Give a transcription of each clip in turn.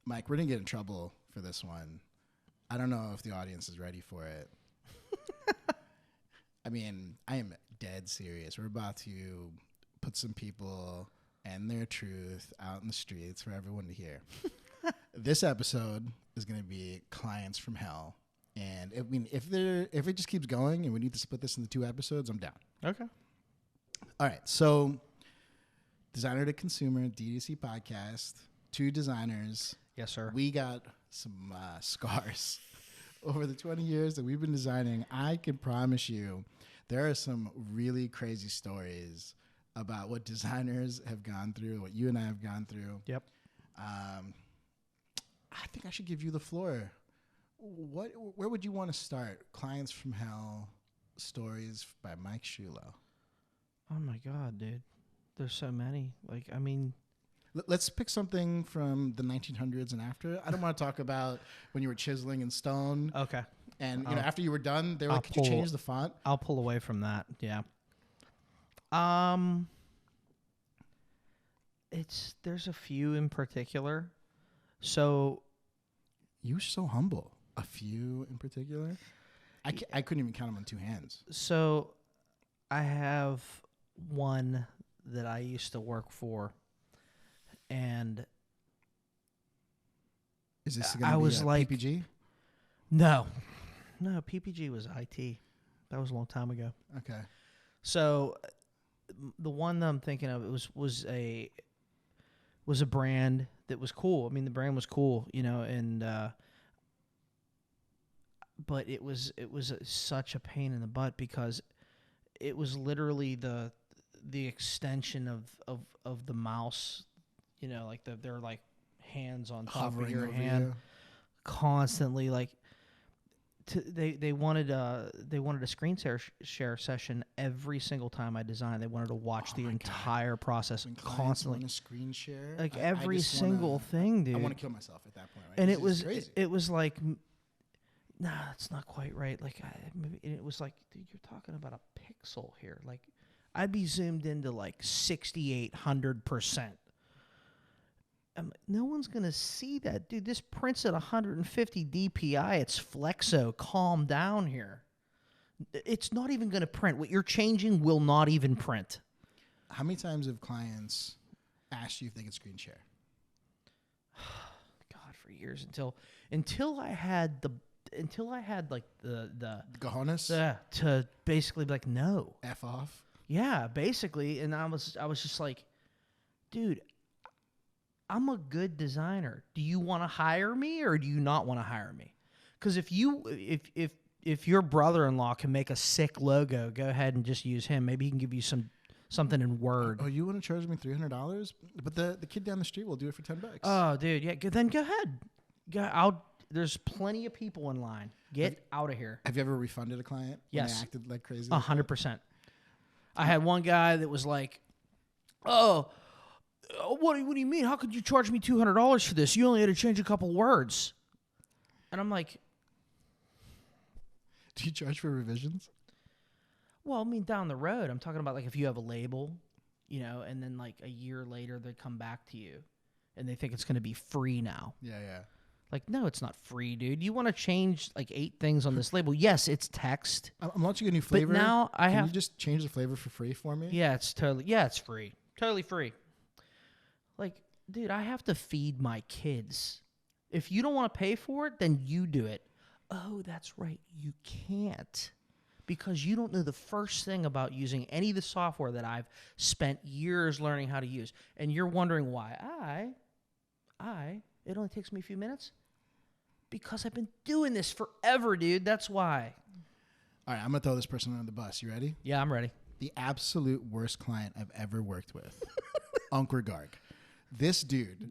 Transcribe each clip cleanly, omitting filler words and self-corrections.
Mike, we're going to get in trouble for this one. I don't know if the audience is ready for it. I mean, I am dead serious. We're about to put some people and their truth out in the streets for everyone to hear. This episode is going to be clients from hell. And if it just keeps going and we need to split this into 2 episodes, I'm down. Okay. All right. So designer to consumer DTC podcast, 2 designers. Yes, sir. We got some scars over the 20 years that we've been designing. I can promise you there are some really crazy stories about what designers have gone through, what you and I have gone through. Yep. I think I should give you the floor. Where would you want to start? Clients from Hell, stories by Mike Shulo. Oh, my God, dude. There's so many. Like, I mean... Let's pick something from the 1900s and after. I don't want to talk about when you were chiseling in stone. Okay. And after you were done, they were like, could you change the font? I'll pull away from that. Yeah. There's a few in particular. So you're so humble. A few in particular? I couldn't even count them on 2 hands. So I have one that I used to work for. And is this going to be like PPG? No, PPG was IT. That was a long time ago. Okay. So the one that I'm thinking of was a brand that was cool. I mean, the brand was cool, and but it was such a pain in the butt because it was literally the extension of the mouse. Like they're like hands on top of your hand, constantly. Like they wanted a screen share session every single time I designed. They wanted to watch the entire process constantly. Want a screen share, like every single thing, dude. I want to kill myself at that point. Right? And it was like, nah, it's not quite right. Like it was like, dude, you're talking about a pixel here. Like I'd be zoomed into like 6,800%. No one's going to see that. Dude, this prints at 150 DPI. It's flexo. Calm down here. It's not even going to print. What you're changing will not even print. How many times have clients asked you if they could screen share? God, for years until I had like the cojones to basically be like, no. F off. Yeah, basically. And I was just like, dude, I'm a good designer. Do you want to hire me or do you not want to hire me? Because if your brother-in-law can make a sick logo, go ahead and just use him. Maybe he can give you something in Word. Oh, you want to charge me $300? But the kid down the street will do it for $10. Oh, dude, yeah. Then go ahead. There's plenty of people in line. Get out of here. Have you ever refunded a client? Yes. When they acted like crazy? 100%. I had one guy that was like, "Oh, what do you mean? How could you charge me $200 for this? You only had to change a couple words." And I'm like, do you charge for revisions? Well, I mean, down the road, I'm talking about like if you have a label, and then like a year later they come back to you and they think it's going to be free now. Yeah. Like, no, it's not free, dude. You want to change like 8 things on this label. Yes, it's text. I'm launching a new flavor. But now Can you just change the flavor for free for me? Yeah, it's free. Totally free. Like, dude, I have to feed my kids. If you don't want to pay for it, then you do it. Oh, that's right. You can't. Because you don't know the first thing about using any of the software that I've spent years learning how to use. And you're wondering why it only takes me a few minutes? Because I've been doing this forever, dude. That's why. All right, I'm going to throw this person under the bus. You ready? Yeah, I'm ready. The absolute worst client I've ever worked with. Ankur Mike. This dude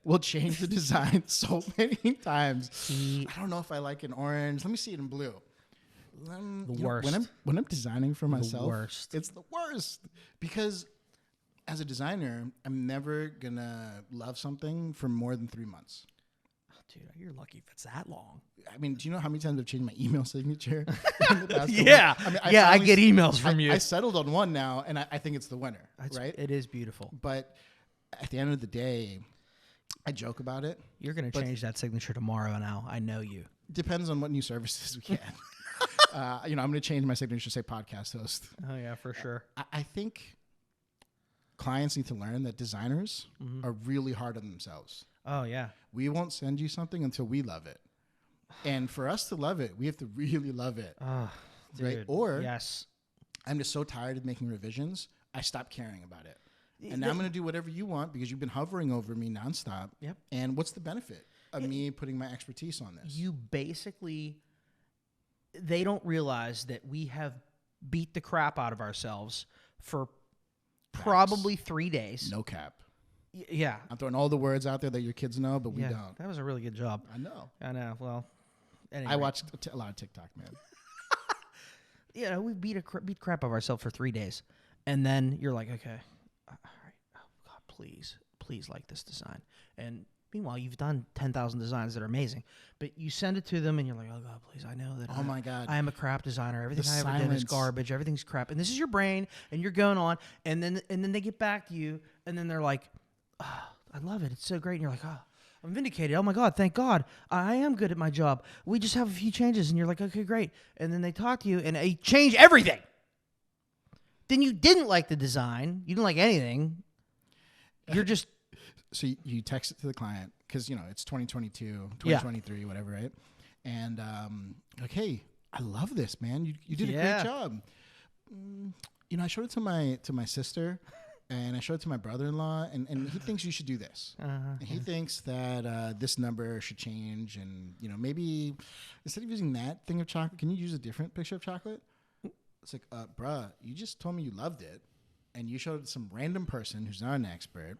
will change the design so many times. I don't know if I like an orange. Let me see it in blue. The worst. When I'm designing for myself, worst. It's the worst. Because as a designer, I'm never going to love something for more than 3 months. dude, you're lucky if it's that long. I mean, do you know how many times I've changed my email signature? Yeah. I get emails from you. I settled on one now, and I think it's the winner, right? It is beautiful. But at the end of the day, I joke about it. You're going to change that signature tomorrow now. I know you. Depends on what new services we get. I'm going to change my signature to say podcast host. Oh, yeah, for sure. I think clients need to learn that designers are really hard on themselves. Oh, yeah. We won't send you something until we love it. And for us to love it, we have to really love it. Oh, dude, right? Or yes. I'm just so tired of making revisions, I stop caring about it. And now I'm going to do whatever you want because you've been hovering over me nonstop. Yep. And what's the benefit of me putting my expertise on this? You basically, they don't realize that we have beat the crap out of ourselves for probably 3 days. No cap. Yeah. I'm throwing all the words out there that your kids know, but we don't. That was a really good job. I know. Well, anyway. I watched a lot of TikTok, man. We beat crap out of ourselves for 3 days. And then you're like, okay, all right, oh, God, please like this design. And meanwhile, you've done 10,000 designs that are amazing. But you send it to them, and you're like, oh, God, please, I know that my God. I am a crap designer. Everything I ever did is garbage. Everything's crap. And this is your brain, and you're going on. And then they get back to you, and then they're like, oh, I love it. It's so great. And you're like, oh, I'm vindicated. Oh, my God, thank God. I am good at my job. We just have a few changes. And you're like, okay, great. And then they talk to you, and they change everything. Then you didn't like the design. You didn't like anything. You're just... So you text it to the client because, it's 2022, 2023, whatever, right? And like, hey, I love this, man. You did a great job. I showed it to my sister, and I showed it to my brother-in-law, and he thinks you should do this. And he thinks that this number should change, and maybe instead of using that thing of chocolate, can you use a different picture of chocolate? It's like, bruh, you just told me you loved it, and you showed it to some random person who's not an expert.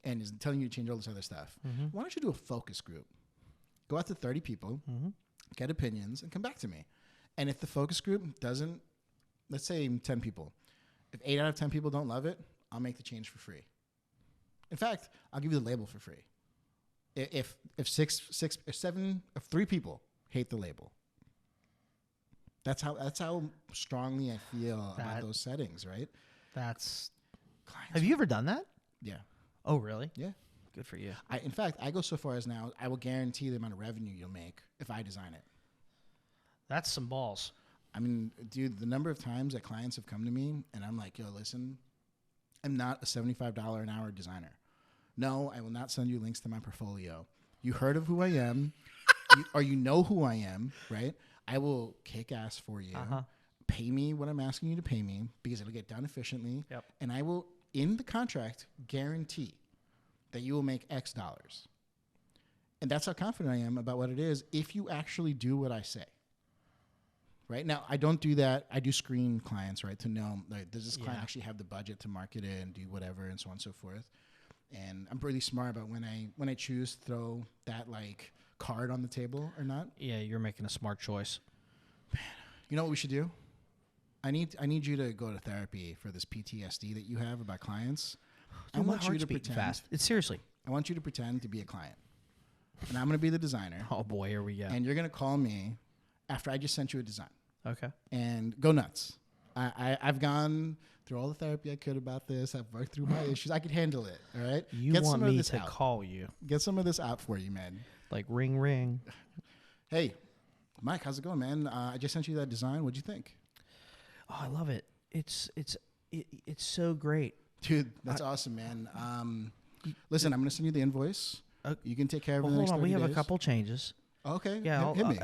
And is telling you to change all this other stuff. Why don't you do a focus group? Go out to 30 people, get opinions, and come back to me. And if the focus group doesn't, let's say 10 people, if 8 out of 10 people don't love it, I'll make the change for free. In fact, I'll give you the label for free. If 3 people hate the label, that's how strongly I feel about those settings, right? Have you ever done that? Yeah. Oh, really? Yeah. Good for you. In fact, I go so far as now, I will guarantee the amount of revenue you'll make if I design it. That's some balls. I mean, dude, the number of times that clients have come to me and I'm like, yo, listen, I'm not a $75 an hour designer. No, I will not send you links to my portfolio. You heard of who I am, or you know who I am, right? I will kick ass for you. Pay me what I'm asking you to pay me because it'll get done efficiently. Yep. And I will, in the contract, guarantee that you will make X dollars. And that's how confident I am about what it is if you actually do what I say. Right? Now, I don't do that. I do screen clients, right, to know, like, does this client actually have the budget to market it and do whatever and so on and so forth. And I'm really smart about when I choose to throw that, like, card on the table or not. Yeah, you're making a smart choice. Man, you know what we should do? I need you to go to therapy for this PTSD that you have about clients. Dude, I want you to pretend fast. It's seriously. I want you to pretend to be a client, and I'm going to be the designer. Oh boy, here we go. And you're going to call me after I just sent you a design. Okay. And go nuts. I've gone through all the therapy I could about this. I've worked through my issues. I could handle it. All right. You Get want me to call you? Get some of this out for you, man. Like ring ring. Hey, Mike, how's it going, man? I just sent you that design. What'd you think? Oh, I love it. It's so great. Dude, that's awesome, man. Listen, I'm going to send you the invoice. You can take care of it in the next 30 days. Hold on. We have a couple changes. Okay. Yeah, hit me.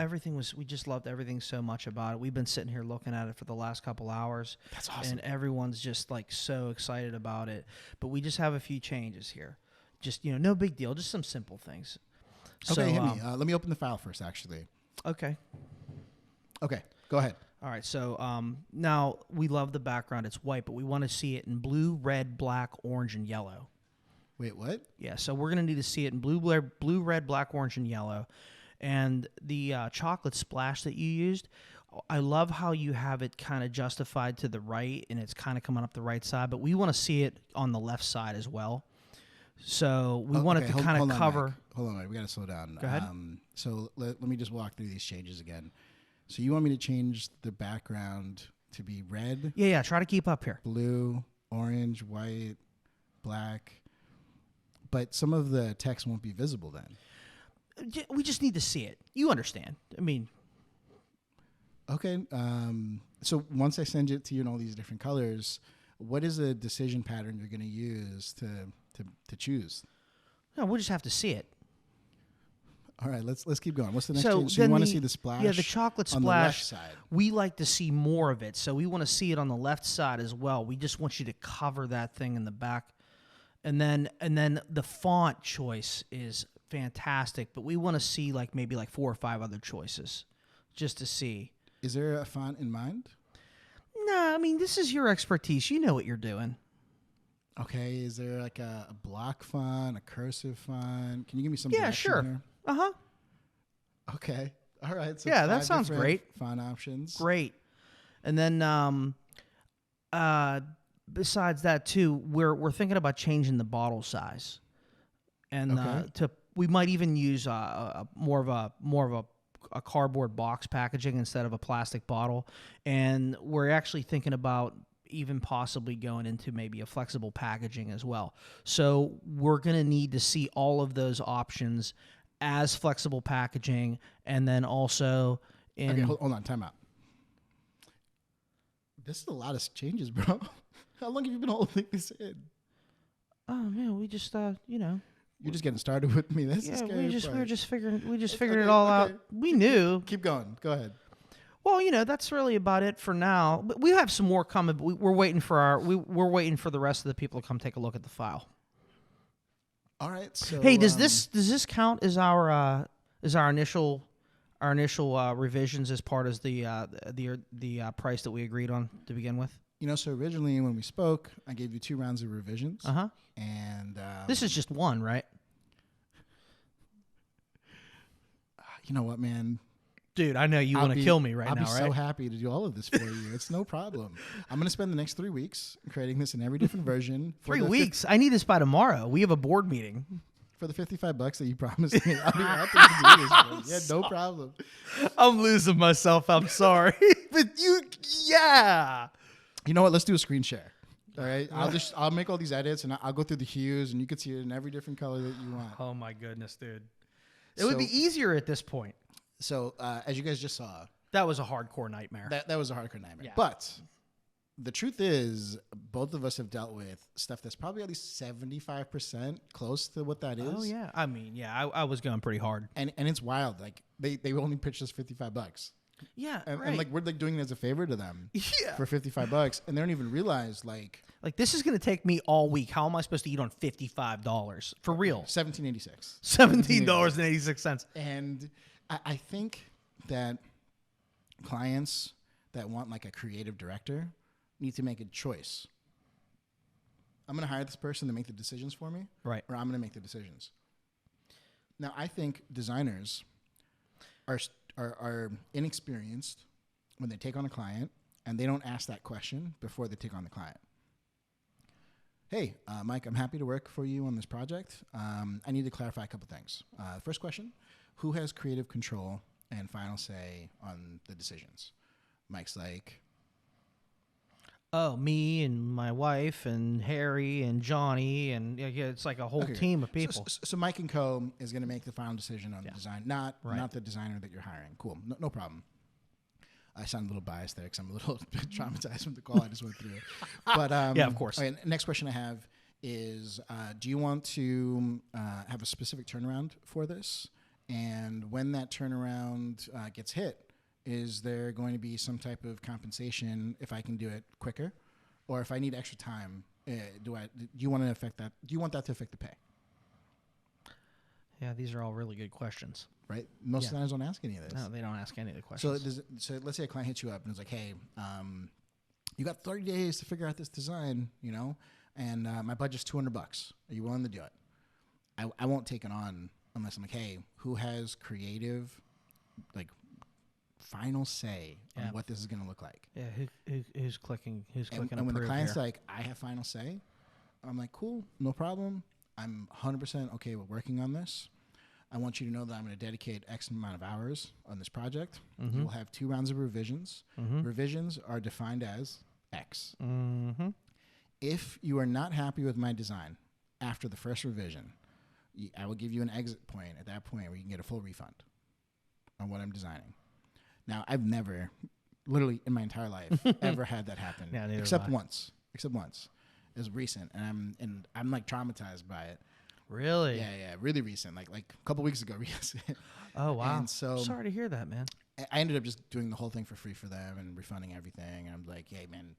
we just loved everything so much about it. We've been sitting here looking at it for the last couple hours. That's awesome. And everyone's just like so excited about it. But we just have a few changes here. Just, no big deal. Just some simple things. Okay, hit me. Let me open the file first, actually. Okay. Okay, go ahead. All right, so now we love the background. It's white, but we want to see it in blue, red, black, orange, and yellow. Wait, what? Yeah, so we're going to need to see it in blue, red, black, orange, and yellow. And the chocolate splash that you used, I love how you have it kind of justified to the right, and it's kind of coming up the right side, but we want to see it on the left side as well. So we want it to kind of cover. hold on, we got to slow down. Go ahead. So let me just walk through these changes again. So you want me to change the background to be red, Yeah. Try to keep up here. blue, orange, white, black, but some of the text won't be visible then. We just need to see it. You understand? I mean, Okay. So once I send it to you in all these different colors, what is the decision pattern you're going to use to choose? no, we'll just have to see it. All right, let's keep going. What's the next So change? So you then want to see the splash? Yeah, the chocolate on the left splash. side. We like to see more of it, so we want to see it on the left side as well. We just want you to cover that thing in the back, and then the font choice is fantastic. But we want to see maybe 4 or 5 other choices, just to see. Is there a font in mind? No, I mean this is your expertise. You know what you're doing. Okay, is there like a block font, a cursive font? Can you give me some? Yeah, direction sure. here? Okay. All right. So Yeah, it's that 5 sounds different great. Font options. Great. And then besides that too, we're thinking about changing the bottle size, and Okay. we might even use more of a cardboard box packaging instead of a plastic bottle. And we're actually thinking about even possibly going into maybe a flexible packaging as well. So we're going to need to see all of those options as flexible packaging, and then also in... Okay, hold on. Time out. This is a lot of changes, bro. How long have you been holding this in? Oh man, we just You're just getting started with me. That's the yeah, scary we part. just figured Okay, it all okay. out. We knew. Keep going. Go ahead. Well, that's really about it for now. But we have some more coming. But we're waiting for we're waiting for the rest of the people to come take a look at the file. All right. So Hey, does this count as our initial revisions as part of the price that we agreed on to begin with? So originally when we spoke, I gave you 2 rounds of revisions. Uh-huh. And This is just one, right? you know what, man? Dude, I know you want to kill me right now, right? I'll be so happy to do all of this for you. It's no problem. I'm going to spend the next 3 weeks creating this in every different version. 3 weeks? I need this by tomorrow. We have a board meeting. For the $55 that you promised me, I'll be happy to do this for you. Yeah, no problem. I'm losing myself. I'm sorry. But yeah. You know what? Let's do a screen share. All right. I'll make all these edits and I'll go through the hues and you can see it in every different color that you want. Oh my goodness, dude. It would be easier at this point. So as you guys just saw, That was a hardcore nightmare. that was a hardcore nightmare. Yeah. But the truth is, both of us have dealt with stuff that's probably at least 75% close to what that is. Oh yeah. I mean, yeah, I was going pretty hard. And it's wild. Like they only pitched us $55. Yeah. And, right. and like we're like doing it as a favor to them yeah. for $55, and they don't even realize like This is going to take me all week. How am I supposed to eat on $55 for real? $17.86. $17.86. And I think that clients that want like a creative director need to make a choice. I'm going to hire this person to make the decisions for me, Right. or I'm going to make the decisions. Now, I think designers are inexperienced when they take on a client, and they don't ask that question before they take on the client. Hey, Mike, I'm happy to work for you on this project. I need to clarify a couple things. First question, who has creative control and final say on the decisions? Mike's like, Oh, me and my wife and Harry and Johnny and it's like a whole okay, team of people. So Mike and Co. is going to make the final decision on the design, not Right. the designer that you're hiring. Cool, no problem. I sound a little biased there because I'm a little traumatized from the call I just went through. But Yeah, of course. Okay, next question I have is, do you want to have a specific turnaround for this? And when that turnaround gets hit, is there going to be some type of compensation if I can do it quicker, or if I need extra time? Do you want to affect that? Do you want that to affect the pay? Yeah, these are all really good questions. Right? Most designers don't ask any of this. No, they don't ask any of the questions. So let's say a client hits you up and is like, hey, you got 30 days to figure out this design, and my budget's $200. Are you willing to do it? I won't take it on unless I'm like, hey, who has creative, like, final say on what this is going to look like? Yeah, who's clicking? Who's clicking? And when the approve client's here? like, I have final say, I'm like, cool, no problem. I'm 100% okay with working on this. I want you to know that I'm going to dedicate X amount of hours on this project. Mm-hmm. You will have 2 rounds of revisions. Mm-hmm. Revisions are defined as X. Mm-hmm. If you are not happy with my design after the first revision, I will give you an exit point at that point where you can get a full refund on what I'm designing. Now, I've never, literally in my entire life, ever had that happen. Yeah, except once. Except once. It was recent, and I'm like traumatized by it. Really? Yeah, really recent. Like a couple weeks ago. Oh, wow. And so sorry to hear that, man. I ended up just doing the whole thing for free for them and refunding everything. And I'm like, hey, man,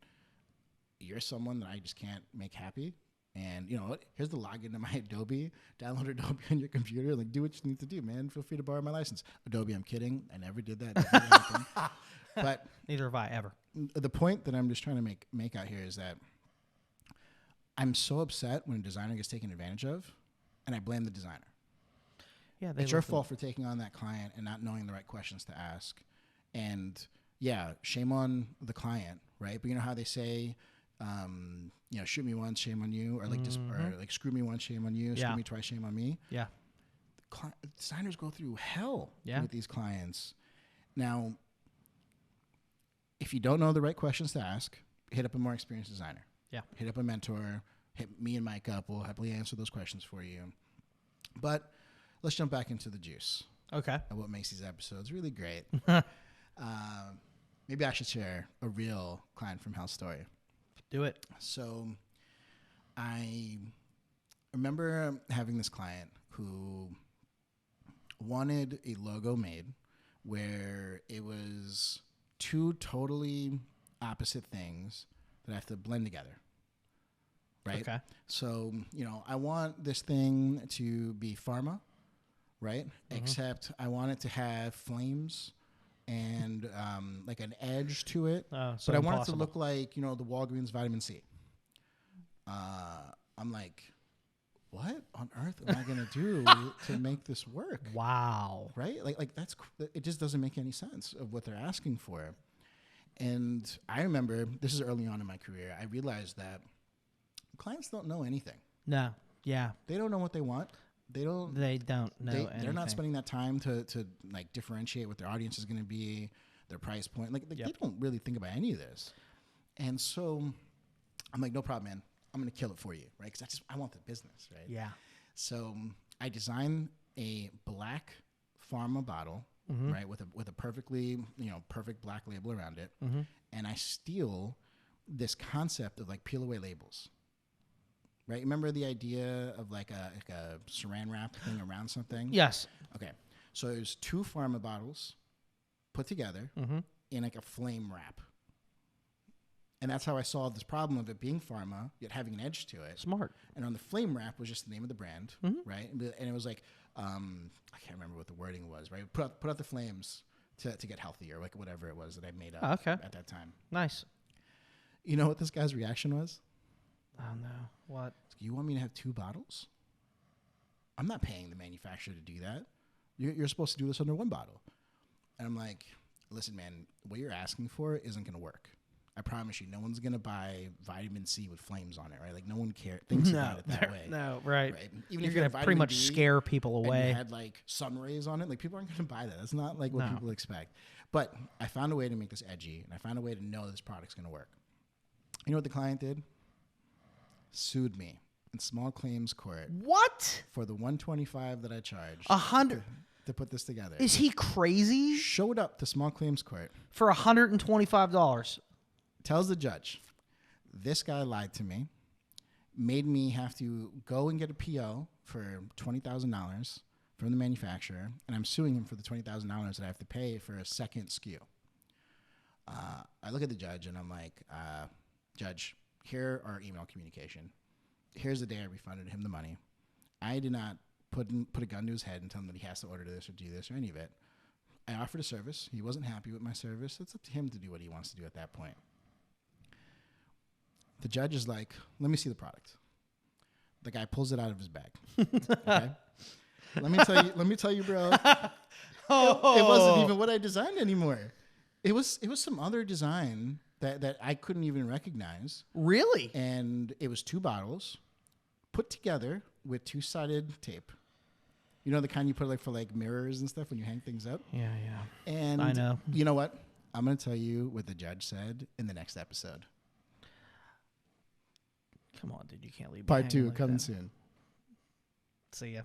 you're someone that I just can't make happy. And you know what? Here's the login to my Adobe. Download Adobe on your computer. Like, do what you need to do, man. Feel free to borrow my license. Adobe, I'm kidding. I never did that. Never did anything. But neither have I ever. The point that I'm just trying to make out here is that I'm so upset when a designer gets taken advantage of, and I blame the designer. Yeah, it's your fault for taking on that client and not knowing the right questions to ask. And yeah, shame on the client, right? But you know how they say, you know, shoot me once, shame on you, or like or like screw me once, shame on you, screw me twice, shame on me. Yeah. Designers go through hell with these clients. Now, if you don't know the right questions to ask, hit up a more experienced designer. Yeah. Hit up a mentor. Hit me and Mike up. We'll happily answer those questions for you. But let's jump back into the juice. Okay. Of what makes these episodes really great. Maybe I should share a real client from hell story. Do it. So I remember having this client who wanted a logo made where it was 2 totally opposite things that I have to blend together. Right? Okay. So, you know, I want this thing to be pharma, right? Except I want it to have flames and like an edge to it. So but I want it to look like, you know, the Walgreens vitamin C. I'm like, what on earth am I going to do to make this work? Wow. Right? Like that's, it just doesn't make any sense of what they're asking for. And I remember, this is early on in my career, I realized that clients don't know anything. No. Yeah. They don't know what they want. They don't know anything. They're not spending that time to like differentiate what their audience is going to be, their price point. Like they don't really think about any of this. And so I'm like, no problem, man. I'm going to kill it for you, right? Because I want the business, right? Yeah. So I designed a black pharma bottle, right, with a perfectly, you know, perfect black label around it, and I steal this concept of like peel away labels. Right? Remember the idea of like a saran wrap thing around something? Yes. Okay. So there's 2 pharma bottles put together in like a flame wrap. And that's how I solved this problem of it being pharma, yet having an edge to it. Smart. And on the flame wrap was just the name of the brand, right? And it was like, I can't remember what the wording was, right? Put out the flames to get healthier, like whatever it was that I made up at that time. Nice. You know what this guy's reaction was? Oh, no. What? You want me to have 2 bottles? I'm not paying the manufacturer to do that. You're supposed to do this under 1 bottle. And I'm like, listen, man, what you're asking for isn't going to work. I promise you, no one's going to buy vitamin C with flames on it, right? Like, no one thinks about it that way. No, right. Even you're if you going to pretty much scare people away. And you had, like, sun rays on it. Like, people aren't going to buy that. That's not, like, what people expect. But I found a way to make this edgy, and I found a way to know this product's going to work. You know what the client did? Sued me in small claims court. What? For the $125 that I charged. $100 to put this together. Is he crazy? Showed up to small claims court for $125. Tells the judge, this guy lied to me, made me have to go and get a PO for $20,000 from the manufacturer, and I'm suing him for the $20,000 that I have to pay for a second SKU. I look at the judge and I'm like, Judge, here are email communication. Here's the day I refunded him the money. I did not put a gun to his head and tell him that he has to order this or do this or any of it. I offered a service. He wasn't happy with my service. It's up to him to do what he wants to do at that point. The judge is like, let me see the product. The guy pulls it out of his bag. Okay? Let me tell you, bro. It wasn't even what I designed anymore. It was some other design that I couldn't even recognize. Really? And it was 2 bottles put together with 2-sided tape. You know the kind you put like for like mirrors and stuff when you hang things up? Yeah. And I know. you know what? I'm going to tell you what the judge said in the next episode. Come on, dude. You can't leave me Part hanging 2 like coming that. soon. See ya.